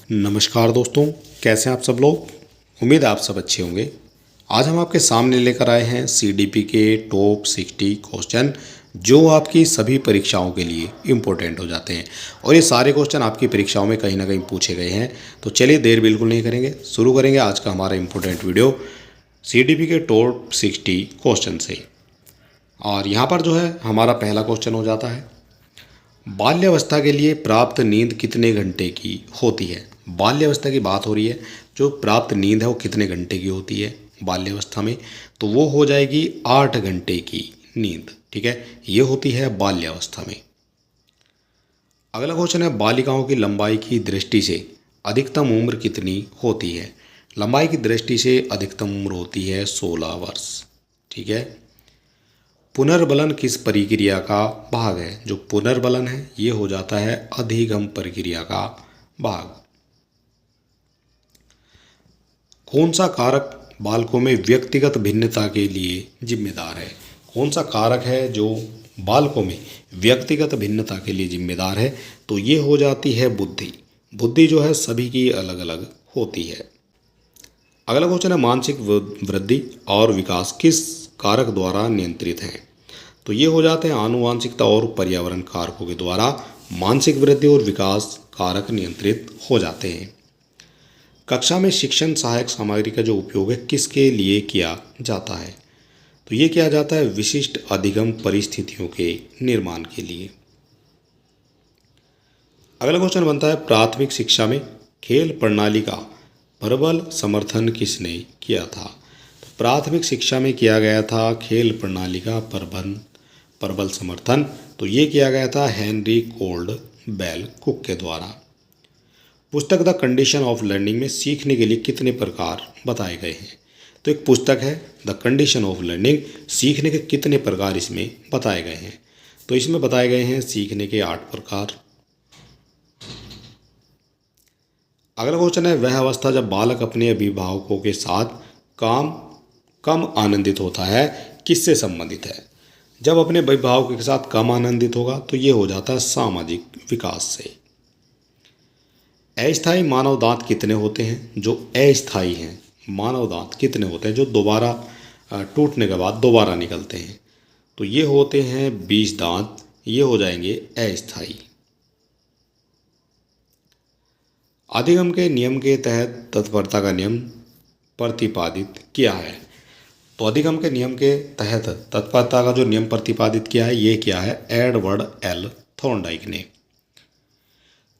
नमस्कार दोस्तों, कैसे हैं आप सब लोग। उम्मीद है आप सब अच्छे होंगे। आज हम आपके सामने लेकर आए हैं सीडीपी के टॉप 60 क्वेश्चन जो आपकी सभी परीक्षाओं के लिए इम्पोर्टेंट हो जाते हैं। और ये सारे क्वेश्चन आपकी परीक्षाओं में कहीं ना कहीं पूछे गए हैं। तो चलिए देर बिल्कुल नहीं करेंगे, शुरू करेंगे आज का हमारा इम्पोर्टेंट वीडियो सीडीपी के टॉप 60 क्वेश्चन से। और यहाँ पर जो है हमारा पहला क्वेश्चन हो जाता है, बाल्यावस्था के लिए प्राप्त नींद कितने घंटे की होती है। बाल्यावस्था की बात हो रही है, जो प्राप्त नींद है वो कितने घंटे की होती है बाल्यावस्था में, तो वो हो जाएगी 8 घंटे की नींद। ठीक है, ये होती है बाल्यावस्था में। अगला क्वेश्चन है, बालिकाओं की लंबाई की दृष्टि से अधिकतम उम्र कितनी होती है। लंबाई की दृष्टि से अधिकतम उम्र होती है 16 वर्ष। ठीक है, पुनर्बलन किस प्रक्रिया का भाग है। जो पुनर्बलन है ये हो जाता है अधिगम प्रक्रिया का भाग। कौन सा कारक बालकों में व्यक्तिगत भिन्नता के लिए जिम्मेदार है। कौन सा कारक है जो बालकों में व्यक्तिगत भिन्नता के लिए जिम्मेदार है, तो ये हो जाती है बुद्धि। बुद्धि जो है सभी की अलग अलग होती है। अगला क्वेश्चन है, मानसिक वृद्धि और विकास किस कारक द्वारा नियंत्रित हैं। तो ये हो जाते हैं आनुवांशिकता और पर्यावरण कारकों के द्वारा मानसिक वृद्धि और विकास कारक नियंत्रित हो जाते हैं। कक्षा में शिक्षण सहायक सामग्री का जो उपयोग है किसके लिए किया जाता है, तो ये किया जाता है विशिष्ट अधिगम परिस्थितियों के निर्माण के लिए। अगला क्वेश्चन बनता है, प्राथमिक शिक्षा में खेल प्रणाली का प्रबल समर्थन किसने किया था। तो प्राथमिक शिक्षा में किया गया था खेल प्रणाली का प्रबल समर्थन, तो ये किया गया था हेनरी कोल्ड बेल कुक के द्वारा। पुस्तक द कंडीशन ऑफ लर्निंग में सीखने के लिए कितने प्रकार बताए गए हैं। तो एक पुस्तक है द कंडीशन ऑफ लर्निंग, सीखने के कितने प्रकार इसमें बताए गए हैं। तो इसमें बताए गए हैं सीखने के 8 प्रकार। अगला क्वेश्चन है, वह अवस्था जब बालक अपने अभिभावकों के साथ कम आनंदित होता है किससे संबंधित है। जब अपने अभिभावकों के साथ कम आनंदित होगा तो ये हो जाता है सामाजिक विकास से। अस्थायी मानव दांत कितने होते हैं। जो अस्थायी हैं मानव दांत कितने होते हैं, जो दोबारा टूटने के बाद दोबारा निकलते हैं, तो ये होते हैं 20 दांत, ये हो जाएंगे अस्थायी। अधिगम के नियम के तहत तत्परता का नियम प्रतिपादित किया है। तो अधिगम के नियम के तहत तत्परता का जो नियम प्रतिपादित किया है ये क्या है, एडवर्ड एल थॉर्नडाइक ने।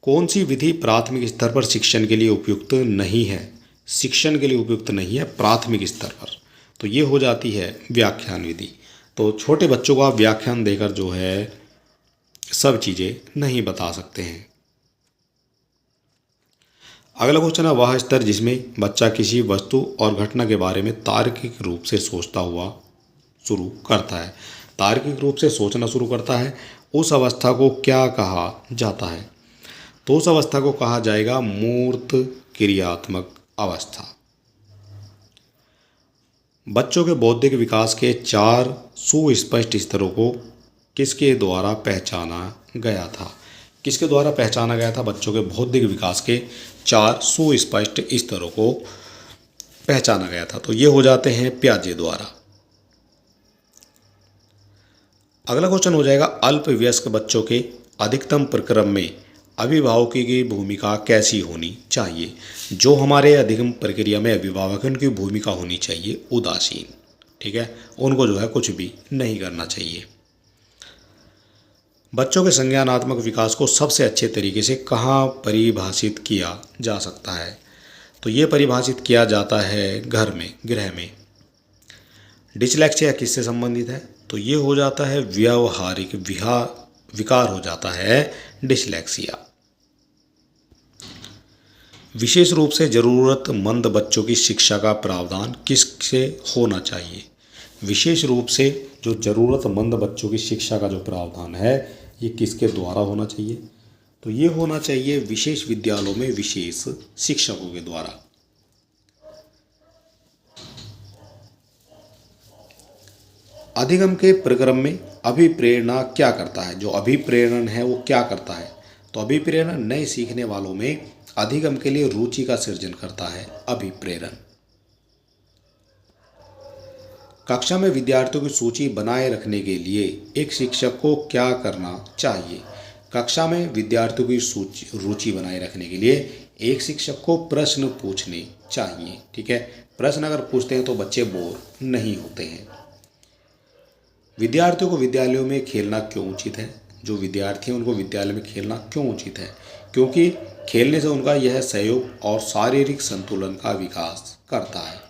कौन सी विधि प्राथमिक स्तर पर शिक्षण के लिए उपयुक्त नहीं है। शिक्षण के लिए उपयुक्त नहीं है प्राथमिक स्तर पर, तो ये हो जाती है व्याख्यान विधि। तो छोटे बच्चों को आप व्याख्यान देकर जो है सब चीज़ें नहीं बता सकते हैं। अगला क्वेश्चन है, वह स्तर जिसमें बच्चा किसी वस्तु और घटना के बारे में तार्किक रूप से सोचता हुआ शुरू करता है। तार्किक रूप से सोचना शुरू करता है, उस अवस्था को क्या कहा जाता है। तो उस अवस्था को कहा जाएगा मूर्त क्रियात्मक अवस्था। बच्चों के बौद्धिक विकास के 4 सुस्पष्ट स्तरों को किसके द्वारा पहचाना गया था। किसके द्वारा पहचाना गया था बच्चों के बौद्धिक विकास के 4 सुस्पष्ट स्तरों को पहचाना गया था, तो ये हो जाते हैं पियाजे द्वारा। अगला क्वेश्चन हो जाएगा, अल्पवयस्क बच्चों के अधिकतम प्रक्रम में अभिभावकों की भूमिका कैसी होनी चाहिए। जो हमारे अधिगम प्रक्रिया में अभिभावक हैं उनकी भूमिका होनी चाहिए उदासीन। ठीक है, उनको जो है कुछ भी नहीं करना चाहिए। बच्चों के संज्ञानात्मक विकास को सबसे अच्छे तरीके से कहाँ परिभाषित किया जा सकता है। तो ये परिभाषित किया जाता है घर में, गृह में। डिसलेक्सिया किससे संबंधित है, तो ये हो जाता है व्यावहारिक विकार हो जाता है डिसलेक्सिया। विशेष रूप से ज़रूरतमंद बच्चों की शिक्षा का प्रावधान किससे होना चाहिए। विशेष रूप से जो ज़रूरतमंद बच्चों की शिक्षा का जो प्रावधान है ये किसके द्वारा होना चाहिए, तो ये होना चाहिए विशेष विद्यालयों में विशेष शिक्षकों के द्वारा। अधिगम के प्रक्रम में अभिप्रेरणा क्या करता है। जो अभिप्रेरण है वो क्या करता है, तो अभिप्रेरण नए सीखने वालों में अधिगम के लिए रुचि का सृजन करता है अभिप्रेरण। कक्षा में विद्यार्थियों की सूची बनाए रखने के लिए एक शिक्षक को क्या करना चाहिए? कक्षा में विद्यार्थियों की रुचि बनाए रखने के लिए एक शिक्षक को प्रश्न पूछने चाहिए। ठीक है, प्रश्न अगर पूछते हैं तो बच्चे बोर नहीं होते हैं। विद्यार्थियों को विद्यालयों में खेलना क्यों उचित है? जो विद्यार्थी हैं उनको विद्यालय में खेलना क्यों उचित है? क्योंकि खेलने से उनका यह सहयोग और शारीरिक संतुलन का विकास करता है।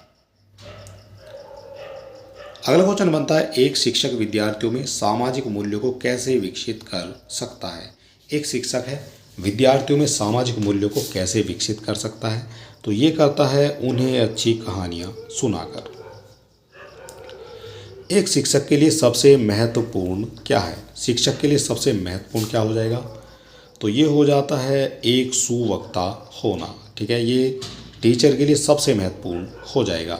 अगला क्वेश्चन बनता है, एक शिक्षक विद्यार्थियों में सामाजिक मूल्यों को कैसे विकसित कर सकता है? एक शिक्षक है विद्यार्थियों में सामाजिक मूल्यों को कैसे विकसित कर सकता है? तो ये करता है उन्हें अच्छी कहानियाँ सुनाकर। एक शिक्षक के लिए सबसे महत्वपूर्ण क्या है? शिक्षक के लिए सबसे महत्वपूर्ण क्या हो जाएगा? तो ये हो जाता है एक सुवक्ता होना। ठीक है, ये टीचर के लिए सबसे महत्वपूर्ण हो जाएगा।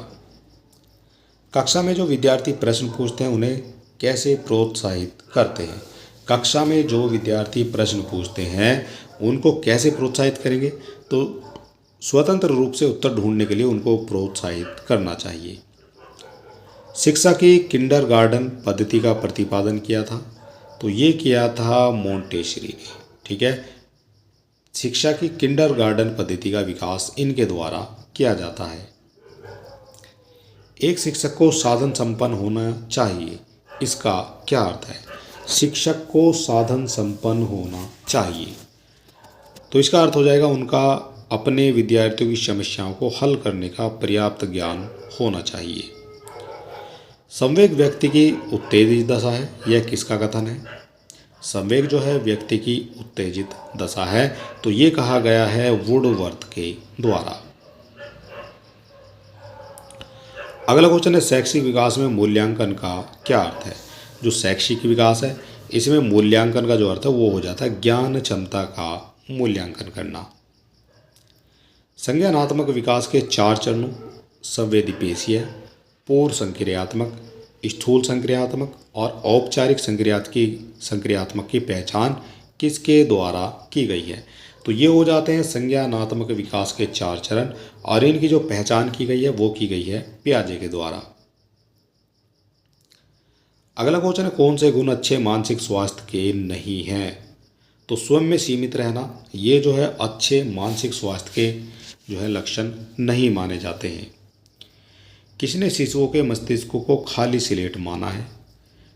कक्षा में जो विद्यार्थी प्रश्न पूछते हैं उन्हें कैसे प्रोत्साहित करते हैं? कक्षा में जो विद्यार्थी प्रश्न पूछते हैं उनको कैसे प्रोत्साहित करेंगे? तो स्वतंत्र रूप से उत्तर ढूंढने के लिए उनको प्रोत्साहित करना चाहिए। शिक्षा की किंडरगार्टन पद्धति का प्रतिपादन किया था, तो ये किया था मोंटेसरी ने। ठीक है, शिक्षा की किंडरगार्टन पद्धति का विकास इनके द्वारा किया जाता है। एक शिक्षक को साधन संपन्न होना चाहिए, इसका क्या अर्थ है? शिक्षक को साधन संपन्न होना चाहिए, तो इसका अर्थ हो जाएगा उनका अपने विद्यार्थियों की समस्याओं को हल करने का पर्याप्त ज्ञान होना चाहिए। संवेग व्यक्ति की उत्तेजित दशा है, यह किसका कथन है? संवेग जो है व्यक्ति की उत्तेजित दशा है, तो ये कहा गया है वुडवर्थ के द्वारा। अगला क्वेश्चन है, शैक्षिक विकास में मूल्यांकन का क्या अर्थ है? जो शैक्षिक विकास है इसमें मूल्यांकन का जो अर्थ है वो हो जाता है ज्ञान क्षमता का मूल्यांकन करना। संज्ञानात्मक विकास के 4 चरणों संवेदीपेशीय, पूर्व संक्रियात्मक, स्थूल संक्रियात्मक और औपचारिक संक्रियात्मक की पहचान किसके द्वारा की गई है? तो ये हो जाते हैं संज्ञानात्मक विकास के 4 चरण, और इनकी जो पहचान की गई है वो की गई है पियाजे के द्वारा। अगला क्वेश्चन है, कौन से गुण अच्छे मानसिक स्वास्थ्य के नहीं हैं? तो स्वयं में सीमित रहना, ये जो है अच्छे मानसिक स्वास्थ्य के जो है लक्षण नहीं माने जाते हैं। किसने शिशुओं के मस्तिष्क को खाली स्लेट माना है?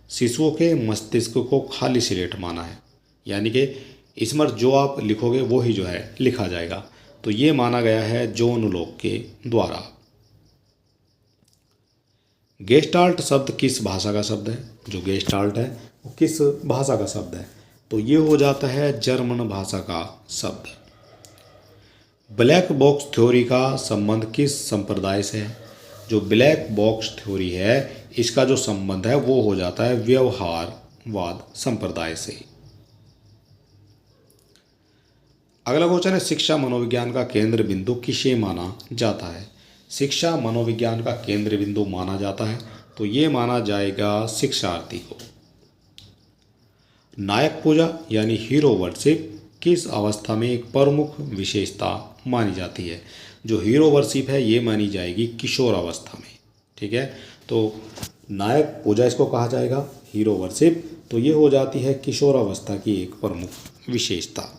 शिशुओं के मस्तिष्क को खाली स्लेट माना है, यानी कि इसमें जो आप लिखोगे वो ही जो है लिखा जाएगा, तो ये माना गया है जॉन लॉक के द्वारा। गेस्टाल्ट शब्द किस भाषा का शब्द है? जो गेस्टाल्ट है वो किस भाषा का शब्द है? तो ये हो जाता है जर्मन भाषा का शब्द। ब्लैक बॉक्स थ्योरी का संबंध किस संप्रदाय से है? जो ब्लैक बॉक्स थ्योरी है इसका जो संबंध है वो हो जाता है व्यवहारवाद संप्रदाय से। अगला क्वेश्चन है, शिक्षा मनोविज्ञान का केंद्र बिंदु किसे माना जाता है? शिक्षा मनोविज्ञान का केंद्र बिंदु माना जाता है, तो ये माना जाएगा शिक्षार्थी को। नायक पूजा यानी हीरो वर्शिप किस अवस्था में एक प्रमुख विशेषता मानी जाती है? जो हीरो वर्शिप है ये मानी जाएगी किशोर अवस्था में। ठीक है, तो नायक पूजा इसको कहा जाएगा, हीरो वर्शिप तो ये हो जाती है किशोर अवस्था की एक प्रमुख विशेषता।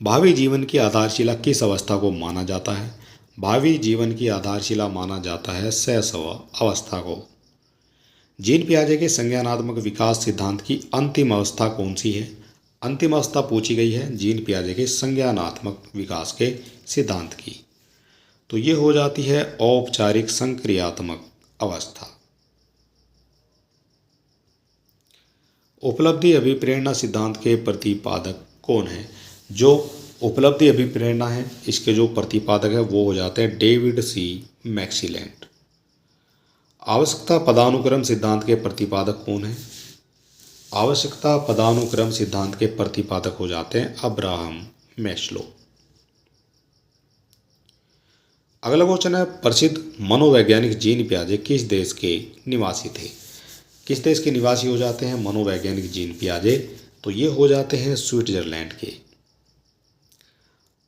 भावी जीवन की आधारशिला किस अवस्था को माना जाता है? भावी जीवन की आधारशिला माना जाता है शैशव अवस्था को। जीन पियाजे के संज्ञानात्मक विकास सिद्धांत की अंतिम अवस्था कौन सी है? अंतिम अवस्था पूछी गई है जीन पियाजे के संज्ञानात्मक विकास के सिद्धांत की, तो ये हो जाती है औपचारिक संक्रियात्मक अवस्था। उपलब्धि अभिप्रेरणा सिद्धांत के प्रतिपादक कौन है? जो उपलब्धि अभिप्रेरणा है इसके जो प्रतिपादक है वो हो जाते हैं डेविड सी मैक्सीलैंड। आवश्यकता पदानुक्रम सिद्धांत के प्रतिपादक कौन है? आवश्यकता पदानुक्रम सिद्धांत के प्रतिपादक हो जाते हैं अब्राहम मैस्लो। अगला क्वेश्चन है, प्रसिद्ध मनोवैज्ञानिक जीन पियाजे किस देश के निवासी थे? किस देश के निवासी हो जाते हैं मनोवैज्ञानिक जीन पियाजे? तो ये हो जाते हैं स्विट्जरलैंड के।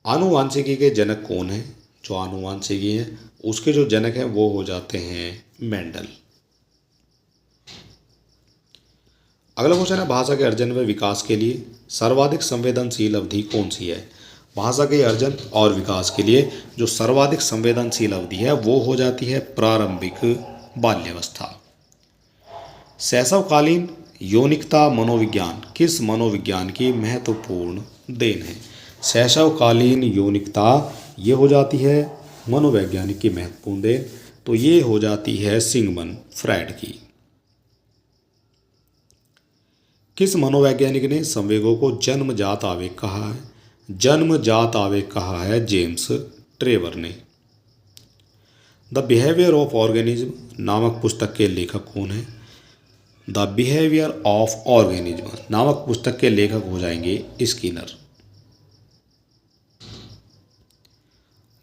आनुवांशिकी के जनक कौन है? जो आनुवांशिकी है उसके जो जनक हैं वो हो जाते हैं मेंडल। अगला क्वेश्चन है भाषा के अर्जन व विकास के लिए सर्वाधिक संवेदनशील अवधि कौन सी है? भाषा के अर्जन और विकास के लिए जो सर्वाधिक संवेदनशील अवधि है वो हो जाती है प्रारंभिक बाल्यावस्था। शैशवकालीन यौनिकता मनोविज्ञान किस मनोविज्ञान की महत्वपूर्ण देन है? शैशवकालीन यौनिकता ये हो जाती है मनोवैज्ञानिक की महत्वपूर्ण देन, तो ये हो जाती है सिगमंड फ्रायड की। किस मनोवैज्ञानिक ने संवेगों को जन्मजात आवेग कहा है? जन्मजात आवेग कहा है जेम्स ट्रेवर ने। द बिहेवियर ऑफ ऑर्गेनिज्म नामक पुस्तक के लेखक कौन है? द बिहेवियर ऑफ ऑर्गेनिज्म नामक पुस्तक के लेखक हो जाएंगे स्किनर।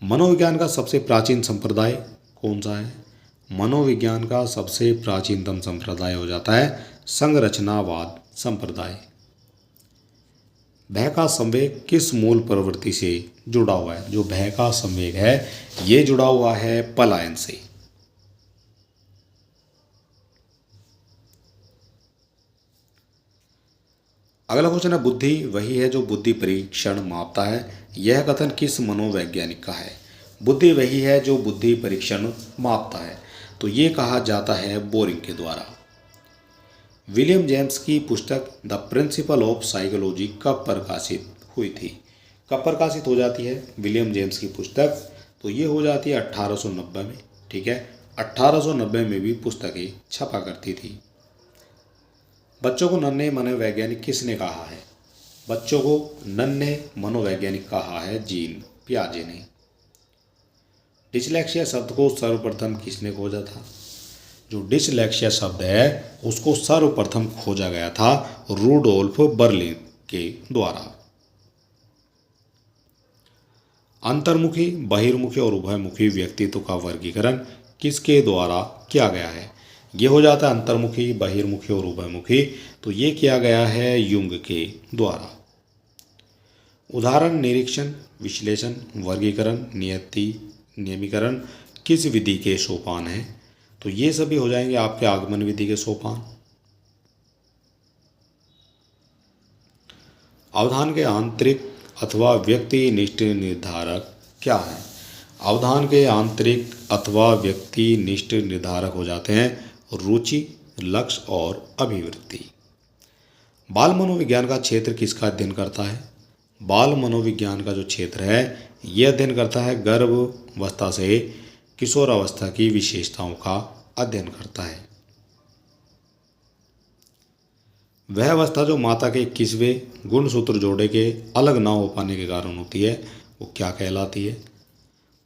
मनोविज्ञान का सबसे प्राचीन संप्रदाय कौन सा है? मनोविज्ञान का सबसे प्राचीनतम संप्रदाय हो जाता है संरचनावाद संप्रदाय। भय का संवेग किस मूल प्रवृत्ति से जुड़ा हुआ है? जो भय का संवेग है ये जुड़ा हुआ है पलायन से। अगला क्वेश्चन है बुद्धि वही है जो बुद्धि परीक्षण मापता है। यह कथन किस मनोवैज्ञानिक का है? बुद्धि वही है जो बुद्धि परीक्षण मापता है, तो ये कहा जाता है बोरिंग के द्वारा। विलियम जेम्स की पुस्तक द प्रिंसिपल ऑफ साइकोलॉजी कब प्रकाशित हुई थी? कब प्रकाशित हो जाती है विलियम जेम्स की पुस्तक? तो ये हो जाती है 1890 में। ठीक है, 1890 में भी पुस्तकें छपा करती थी। बच्चों को नन्हे मनोवैज्ञानिक किसने कहा है? बच्चों को नन्हे मनोवैज्ञानिक कहा है जीन पियाजे ने। डिसलेक्सिया शब्द को सर्वप्रथम किसने खोजा था? जो डिसलेक्सिया शब्द है उसको सर्वप्रथम खोजा गया था रूडोल्फ बर्लिन के द्वारा। अंतर्मुखी, बहिर्मुखी और उभयमुखी व्यक्तित्व का वर्गीकरण किसके द्वारा किया गया है? ये हो जाता है अंतर्मुखी, बहिर्मुखी और उभयमुखी, तो ये किया गया है युंग के द्वारा। उदाहरण निरीक्षण, विश्लेषण, वर्गीकरण, नियमीकरण किस विधि के सोपान हैं? तो ये सभी हो जाएंगे आपके आगमन विधि के सोपान। अवधान के आंतरिक अथवा व्यक्तिनिष्ठ निर्धारक क्या है? अवधान के आंतरिक अथवा व्यक्तिनिष्ठ निर्धारक हो जाते हैं रुचि, लक्ष्य और अभिवृत्ति। बाल मनोविज्ञान का क्षेत्र किसका अध्ययन करता है? बाल मनोविज्ञान का जो क्षेत्र है यह अध्ययन करता है गर्भावस्था से किशोरावस्था की विशेषताओं का अध्ययन करता है। वह अवस्था जो माता के 21वें गुणसूत्र जोड़े के अलग ना हो पाने के कारण होती है वो क्या कहलाती है?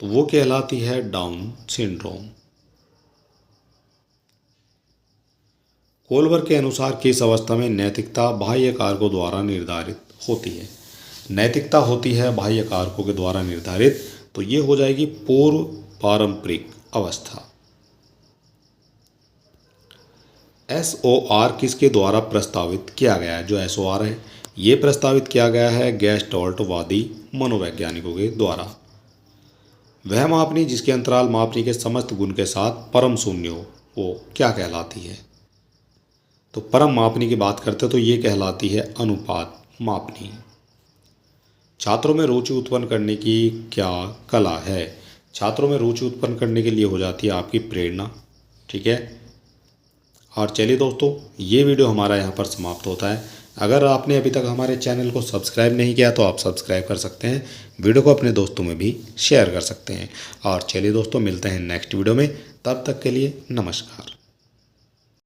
तो वो कहलाती है डाउन सिंड्रोम। कोलबर के अनुसार किस अवस्था में नैतिकता बाह्य कारकों द्वारा निर्धारित होती है? नैतिकता होती है बाह्य कारकों के द्वारा निर्धारित, तो ये हो जाएगी पूर्व पारंपरिक अवस्था। SOR किसके द्वारा प्रस्तावित किया गया है? जो SOR है ये प्रस्तावित किया गया है गेस्टाल्टवादी मनोवैज्ञानिकों के द्वारा। वह मापनी जिसके अंतराल मापनी के समस्त गुण के साथ परम शून्य हो वो क्या कहलाती है? तो परम मापनी की बात करते तो ये कहलाती है अनुपात मापनी। छात्रों में रुचि उत्पन्न करने की क्या कला है? छात्रों में रुचि उत्पन्न करने के लिए हो जाती है आपकी प्रेरणा। ठीक है, और चलिए दोस्तों ये वीडियो हमारा यहाँ पर समाप्त होता है। अगर आपने अभी तक हमारे चैनल को सब्सक्राइब नहीं किया तो आप सब्सक्राइब कर सकते हैं, वीडियो को अपने दोस्तों में भी शेयर कर सकते हैं। और चलिए दोस्तों मिलते हैं नेक्स्ट वीडियो में, तब तक के लिए नमस्कार।